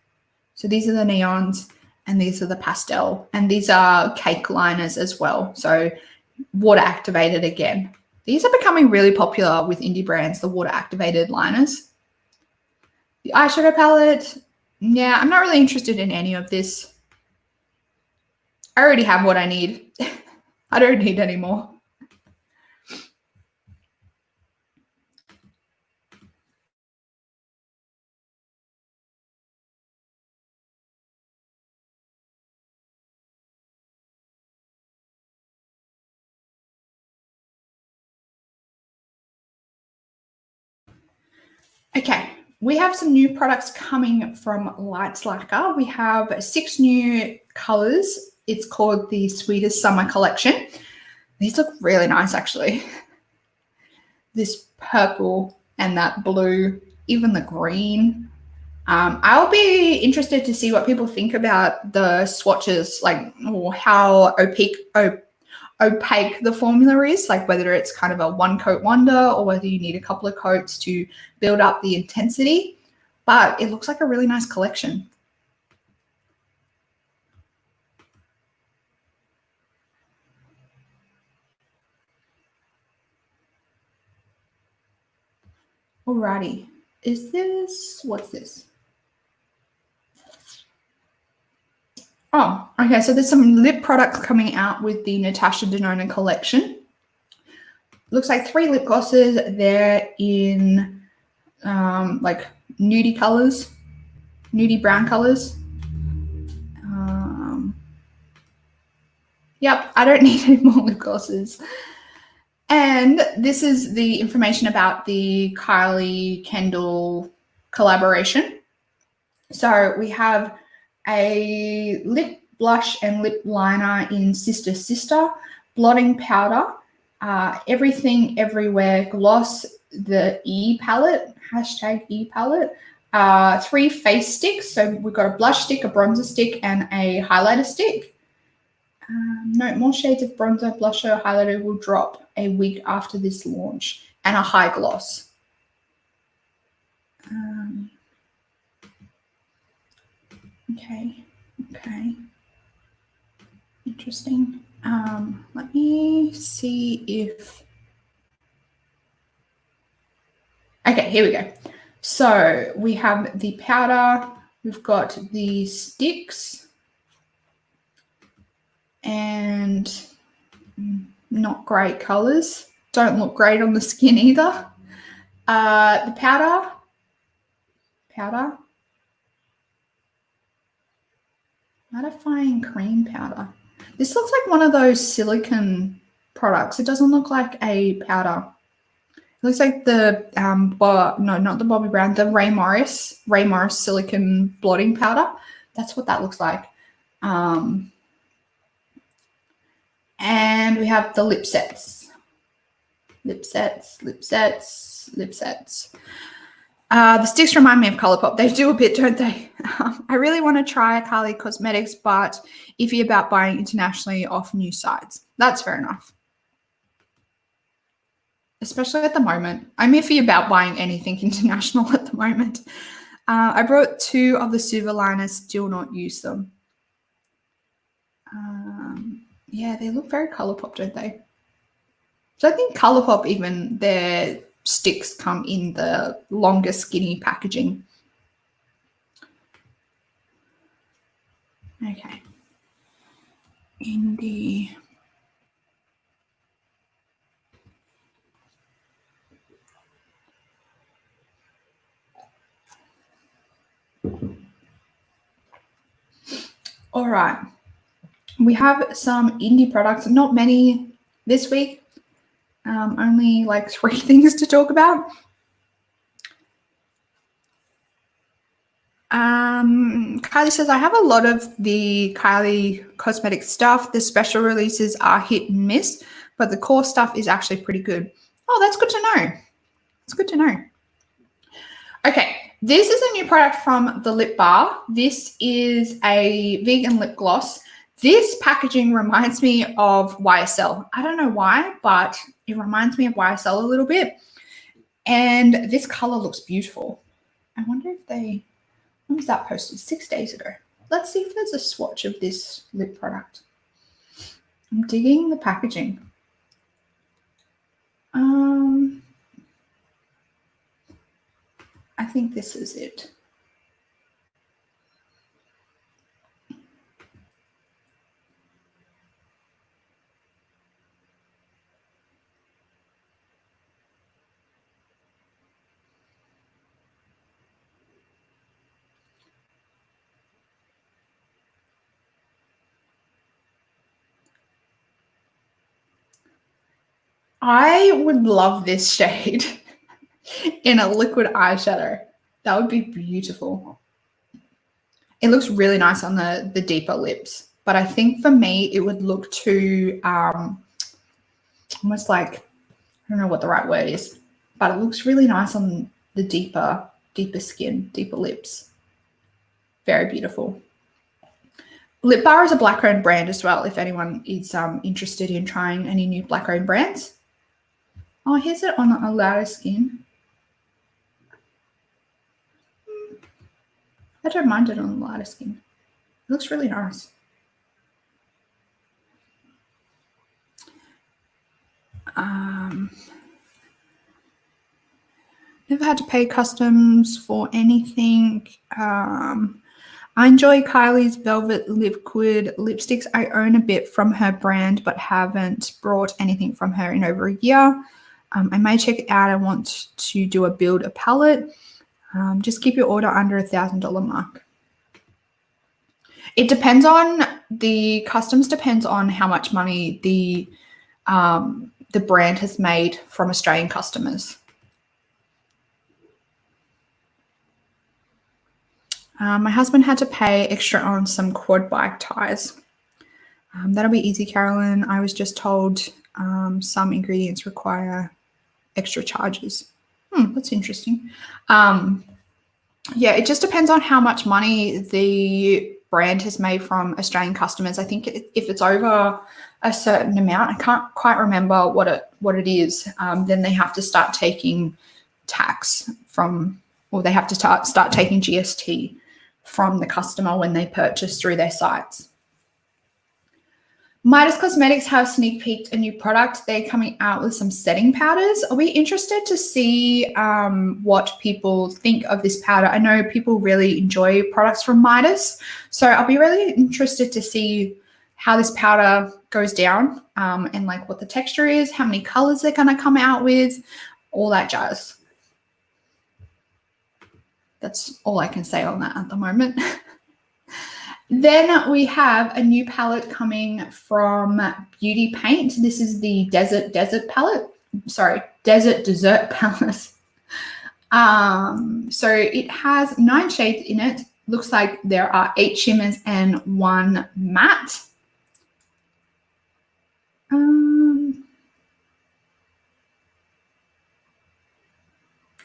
So these are the neons and these are the pastel. And these are cake liners as well. So water activated again. These are becoming really popular with indie brands, the water activated liners. The eyeshadow palette, yeah, I'm not really interested in any of this. I already have what I need. I don't need any more. Okay, we have some new products coming from Lights Lacquer. We have 6 new colors. It's called the Sweetest Summer Collection. These look really nice, actually. This purple and that blue, even the green. I'll be interested to see what people think about the swatches, like how opaque the formula is, like whether it's kind of a one coat wonder or whether you need a couple of coats to build up the intensity. But it looks like a really nice collection. Alrighty, what's this? Oh, okay, so there's some lip products coming out with the Natasha Denona collection. Looks like 3 lip glosses. They're in like nudie colors, nudie brown colors. Yep, I don't need any more lip glosses. And this is the information about the Kylie Kendall collaboration. So we have a lip blush and lip liner in Sister Sister, blotting powder, Everything Everywhere gloss, the E palette, #E palette, 3 face sticks. So we've got a blush stick, a bronzer stick, and a highlighter stick. No, more shades of bronzer, blusher, highlighter will drop a week after this launch, and a high gloss. Okay. Interesting. Let me see if... Okay, here we go. So we have the powder, we've got the sticks, and not great colors. Don't look great on the skin either. The powder. Mattifying cream powder. This looks like one of those silicone products. It doesn't look like a powder. It looks like the not the Bobbi Brown, the Ray Morris silicone blotting powder. That's what that looks like. And we have the lip sets. The sticks remind me of Colourpop. They do a bit, don't they? I really want to try Kylie Cosmetics, but iffy about buying internationally off new sites. That's fair enough. Especially at the moment. I'm iffy about buying anything international at the moment. I brought 2 of the silver liners, still not used them. Yeah, they look very Colourpop, don't they? So I think Colourpop, even their sticks come in the longer, skinny packaging. Okay. Indie. All right. We have some indie products, not many this week, only like 3 things to talk about. Kylie says, I have a lot of the Kylie cosmetic stuff. The special releases are hit and miss, but the core stuff is actually pretty good. Oh, that's good to know. It's good to know. Okay, this is a new product from the Lip Bar. This is a vegan lip gloss. This packaging reminds me of YSL. I don't know why, but it reminds me of YSL a little bit. And this color looks beautiful. I wonder if they, when was that posted? 6 days ago. Let's see if there's a swatch of this lip product. I'm digging the packaging. I think this is it. I would love this shade in a liquid eyeshadow. That would be beautiful. It looks really nice on the deeper lips, but I think for me it would look too almost like, I don't know what the right word is, but it looks really nice on the deeper skin, deeper lips. Very beautiful. Lip Bar is a black-owned brand as well, if anyone is interested in trying any new black-owned brands. Oh, here's it on a lighter skin. I don't mind it on the lighter skin. It looks really nice. Never had to pay customs for anything. I enjoy Kylie's Velvet Liquid lipsticks. I own a bit from her brand, but haven't bought anything from her in over a year. I may check it out. I want to do a build a palette. Just keep your order under $1,000 mark. It depends on the customs, depends on how much money the brand has made from Australian customers. My husband had to pay extra on some quad bike tires. That'll be easy, Carolyn. I was just told some ingredients require extra charges. That's interesting. Yeah, it just depends on how much money the brand has made from Australian customers. I think if it's over a certain amount, I can't quite remember what it is, then they have to start taking tax from, or they have to start taking GST from the customer when they purchase through their sites. Midas Cosmetics have sneak peeked a new product. They're coming out with some setting powders. Are we interested to see what people think of this powder? I know people really enjoy products from Midas, so I'll be really interested to see how this powder goes down and like what the texture is, how many colors they're going to come out with, all that jazz. That's all I can say on that at the moment. Then we have a new palette coming from Beauty Paint. This is the Desert palette. Sorry, Desert Dessert palette. So it has 9 shades in it. Looks like there are 8 shimmers and 1 matte.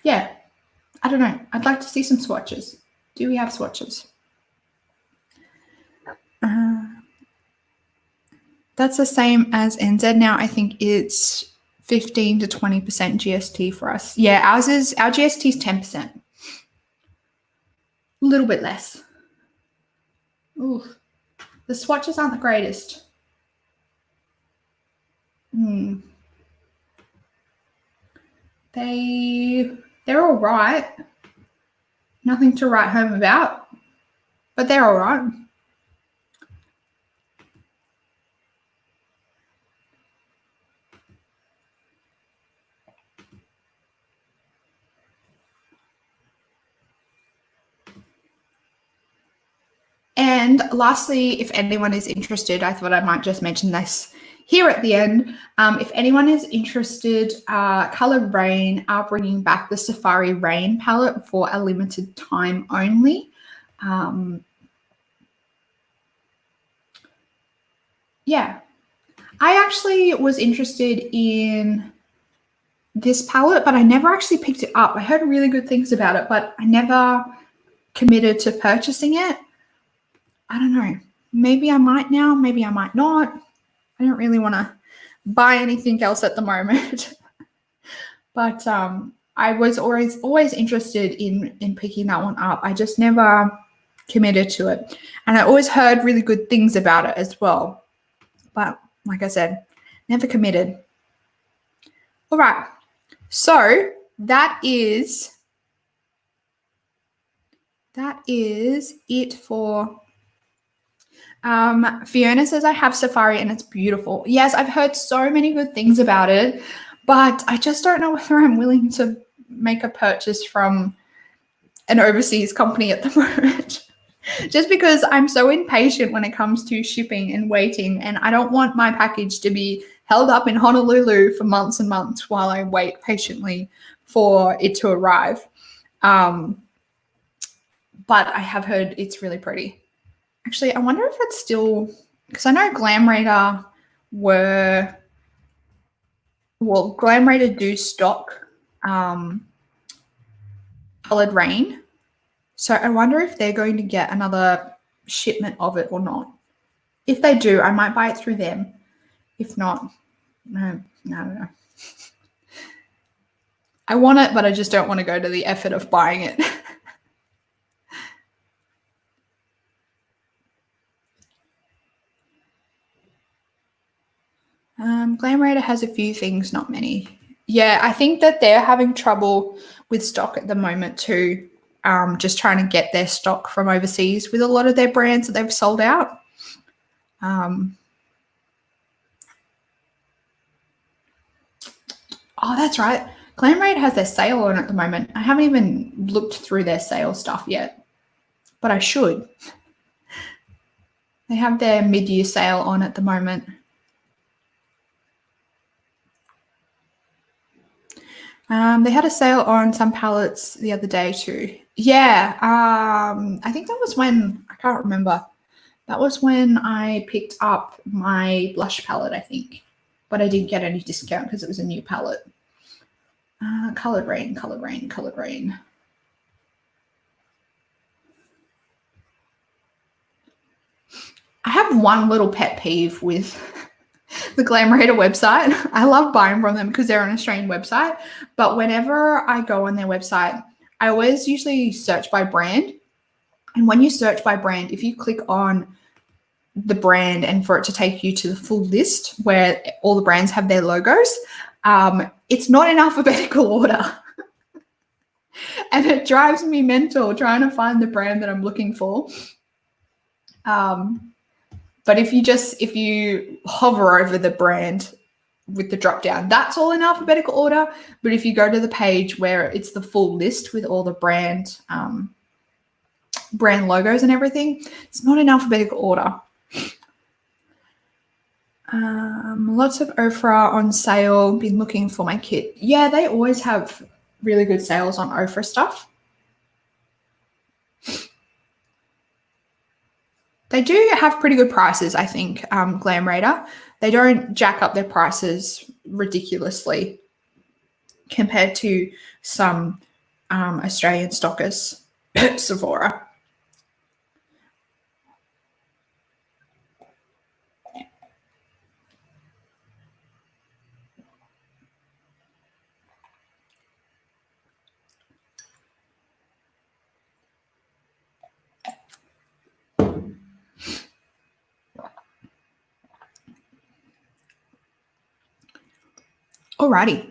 Yeah, I don't know. I'd like to see some swatches. Do we have swatches? That's the same as NZ now. I think it's 15 to 20% GST for us. Yeah, our GST is 10%. A little bit less. Ooh, the swatches aren't the greatest. They're all right. Nothing to write home about, but they're all right. And lastly, if anyone is interested, I thought I might just mention this here at the end. If anyone is interested, Coloured Rain are bringing back the Safari Rain palette for a limited time only. Yeah, I actually was interested in this palette, but I never actually picked it up. I heard really good things about it, but I never committed to purchasing it. I don't know. Maybe I might now, maybe I might not. I don't really want to buy anything else at the moment. But I was always interested in picking that one up. I just never committed to it. And I always heard really good things about it as well. But like I said, never committed. All right. So that is it for Fiona says, I have Safari and it's beautiful. Yes, I've heard so many good things about it, but I just don't know whether I'm willing to make a purchase from an overseas company at the moment. Just because I'm so impatient when it comes to shipping and waiting, and I don't want my package to be held up in Honolulu for months and months while I wait patiently for it to arrive. But I have heard it's really pretty. Actually, I wonder if it's still, because I know Glam Raider Glam Raider do stock Coloured Rain. So I wonder if they're going to get another shipment of it or not. If they do, I might buy it through them. If not, no, I don't know. I want it, but I just don't want to go to the effort of buying it. Glam Raider has a few things, not many. Yeah, I think that they're having trouble with stock at the moment too. Just trying to get their stock from overseas with a lot of their brands that they've sold out. Oh, that's right. Glam Raider has their sale on at the moment. I haven't even looked through their sale stuff yet, but I should. They have their mid-year sale on at the moment. They had a sale on some palettes the other day too. Yeah, I think that was when, I can't remember. That was when I picked up my blush palette, I think. But I didn't get any discount because it was a new palette. Coloured Rain, Coloured Rain, Coloured Rain. I have one little pet peeve with the Glam Raider website. I love buying from them because they're an Australian website. But whenever I go on their website, I always usually search by brand. And when you search by brand, if you click on the brand and for it to take you to the full list where all the brands have their logos, it's not in alphabetical order. And it drives me mental trying to find the brand that I'm looking for. But if you hover over the brand with the drop down, that's all in alphabetical order. But if you go to the page where it's the full list with all the brand logos and everything, it's not in alphabetical order. Lots of Ofra on sale. Been looking for my kit. Yeah, they always have really good sales on Ofra stuff. They do have pretty good prices, I think, Glam Raider. They don't jack up their prices ridiculously compared to some Australian stockers, Sephora. Alrighty.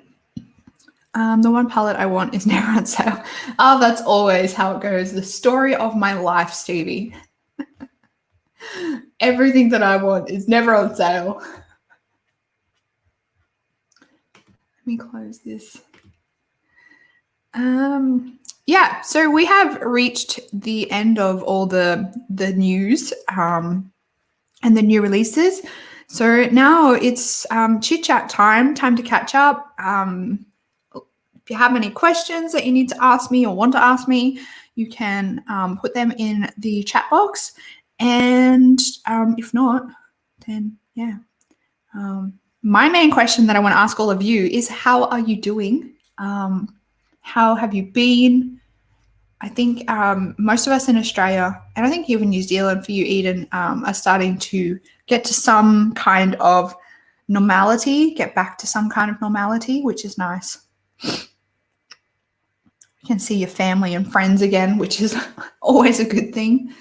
The one palette I want is never on sale. Oh, that's always how it goes. The story of my life, Stevie. Everything that I want is never on sale. Let me close this. Yeah, so we have reached the end of all the news and the new releases. So now it's chit chat time to catch up. If you have any questions that you need to ask me or want to ask me, you can put them in the chat box. And if not, then yeah. My main question that I want to ask all of you is, how are you doing? How have you been? I think most of us in Australia, and I think even New Zealand for you, Eden, are starting to get to some kind of normality, get back to some kind of normality, which is nice. You can see your family and friends again, which is always a good thing.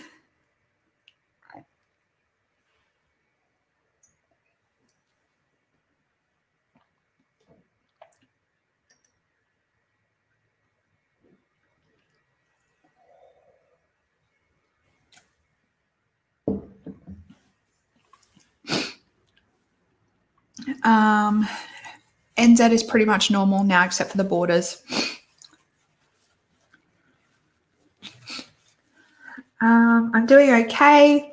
NZ is pretty much normal now, except for the borders. I'm doing okay.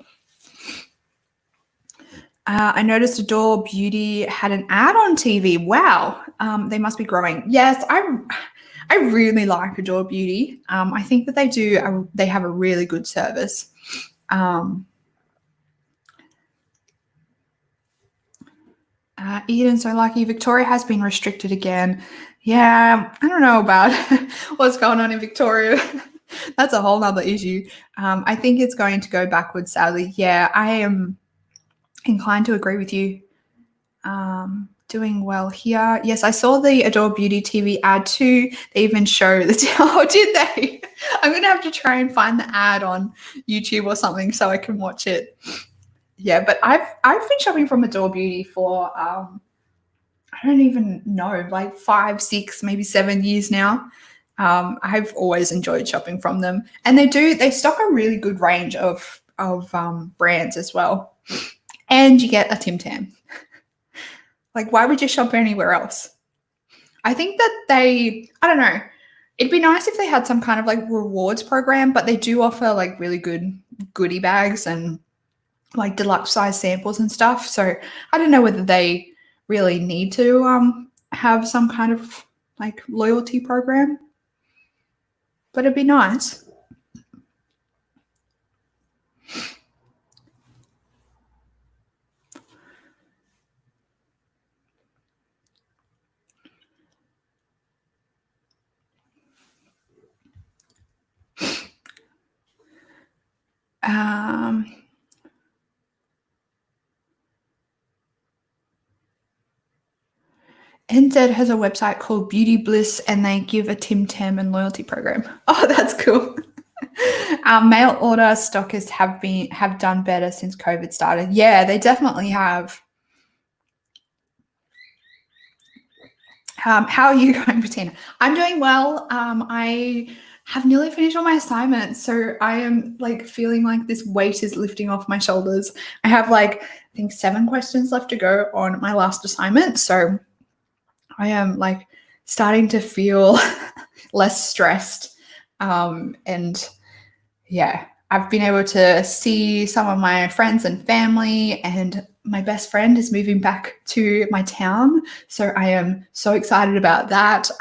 I noticed Adore Beauty had an ad on TV. Wow, they must be growing. Yes, I really like Adore Beauty. I think that they have a really good service. Eden, so lucky. Victoria has been restricted again. Yeah, I don't know about what's going on in Victoria. That's a whole nother issue. I think it's going to go backwards, sadly. Yeah, I am inclined to agree with you. Doing well here. Yes, I saw the Adore Beauty TV ad too. They even show the oh, did they? I'm gonna have to try and find the ad on YouTube or something so I can watch it. Yeah, but I've been shopping from Adore Beauty for I don't even know, like 5, 6, maybe 7 years now. I've always enjoyed shopping from them, and they stock a really good range of brands as well, and you get a Tim Tam. Like, why would you shop anywhere else? I think that I don't know. It'd be nice if they had some kind of like rewards program, but they do offer like really good goodie bags and like deluxe size samples and stuff. So I don't know whether they really need to have some kind of like loyalty program, but it'd be nice. NZ has a website called Beauty Bliss, and they give a Tim Tam and loyalty program. Oh, that's cool. Mail order stockists have done better since COVID started. Yeah, they definitely have. How are you going, Bettina? I'm doing well. I have nearly finished all my assignments, so I am like feeling like this weight is lifting off my shoulders. I have like, I think 7 questions left to go on my last assignment, so I am like starting to feel less stressed. And yeah, I've been able to see some of my friends and family, and my best friend is moving back to my town. So I am so excited about that.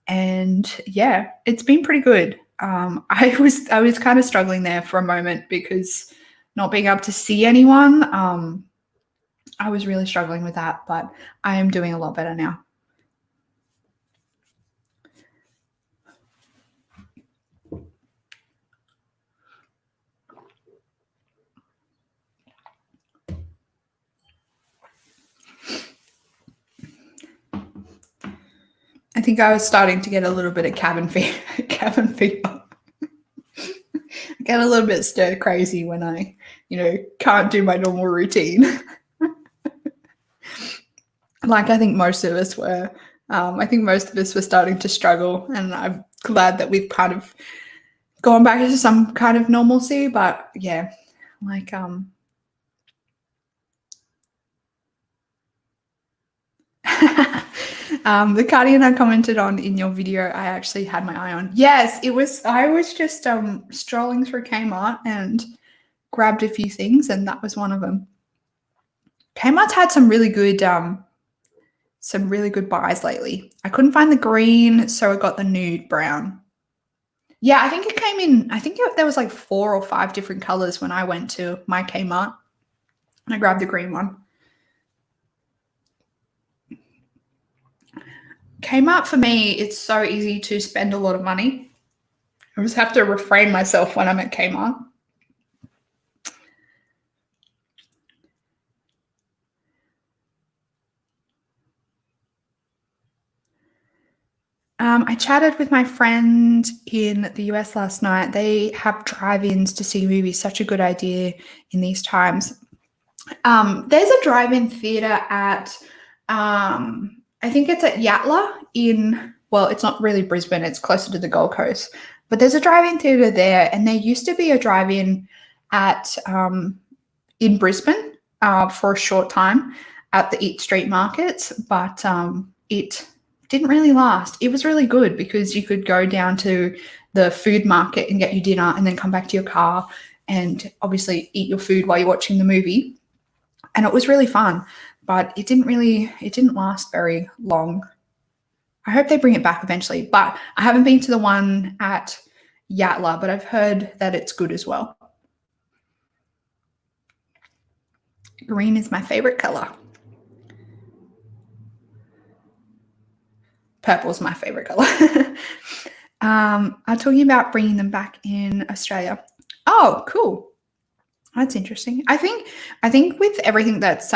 And yeah, it's been pretty good. I was kind of struggling there for a moment because not being able to see anyone, I was really struggling with that, but I am doing a lot better now. I think I was starting to get a little bit of cabin fever. I get a little bit stir crazy when I, can't do my normal routine. Like I think most of us were. I think most of us were starting to struggle, and I'm glad that we've kind of gone back to some kind of normalcy. But yeah, like The cardigan I commented on in your video, I actually had my eye on. Yes, it was. I was just strolling through Kmart and grabbed a few things, and that was one of them. Kmart's had some really good buys lately. I couldn't find the green, so I got the nude brown. Yeah, I think it came in. I think there was like 4 or 5 different colors when I went to my Kmart, and I grabbed the green one. Kmart for me, it's so easy to spend a lot of money. I just have to refrain myself when I'm at Kmart. I chatted with my friend in the US last night. They have drive-ins to see movies. Such a good idea in these times. There's a drive-in theater at, I think it's at Yatala well, it's not really Brisbane. It's closer to the Gold Coast. But there's a drive-in theater there, and there used to be a drive-in in Brisbane for a short time at the Eat Street markets, but it didn't really last. It was really good because you could go down to the food market and get your dinner and then come back to your car and obviously eat your food while you're watching the movie. And it was really fun, but it didn't last very long. I hope they bring it back eventually, but I haven't been to the one at Yatala, but I've heard that it's good as well. Green is my favorite color. Purple is my favorite color. I'm talking about bringing them back in Australia. Oh, cool. That's interesting. I think with everything that's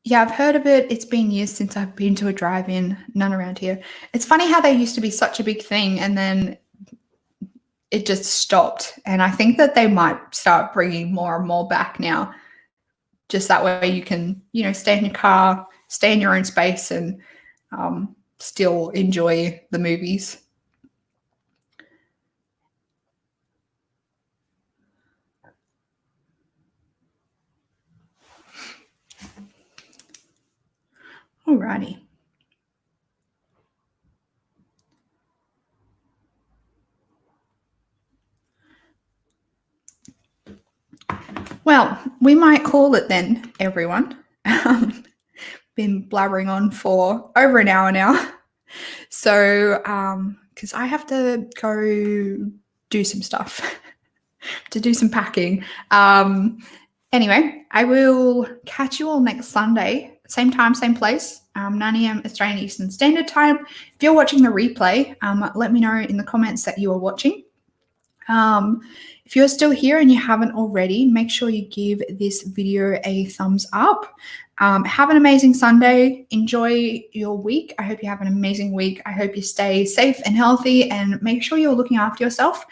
yeah, I've heard of it. It's been years since I've been to a drive-in, none around here. It's funny how they used to be such a big thing and then it just stopped. And I think that they might start bringing more and more back now. Just that way you can, stay in your car, stay in your own space and still enjoy the movies. Alrighty. Well, we might call it then, everyone. Been blabbering on for over an hour now. So, because I have to go do some stuff, to do some packing. Anyway, I will catch you all next Sunday, same time, same place, 9 a.m. Australian Eastern Standard Time. If you're watching the replay, let me know in the comments that you are watching. If you're still here and you haven't already, make sure you give this video a thumbs up. Have an amazing Sunday. Enjoy your week. I hope you have an amazing week. I hope you stay safe and healthy and make sure you're looking after yourself.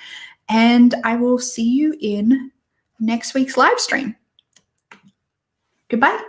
And I will see you in next week's live stream. Goodbye.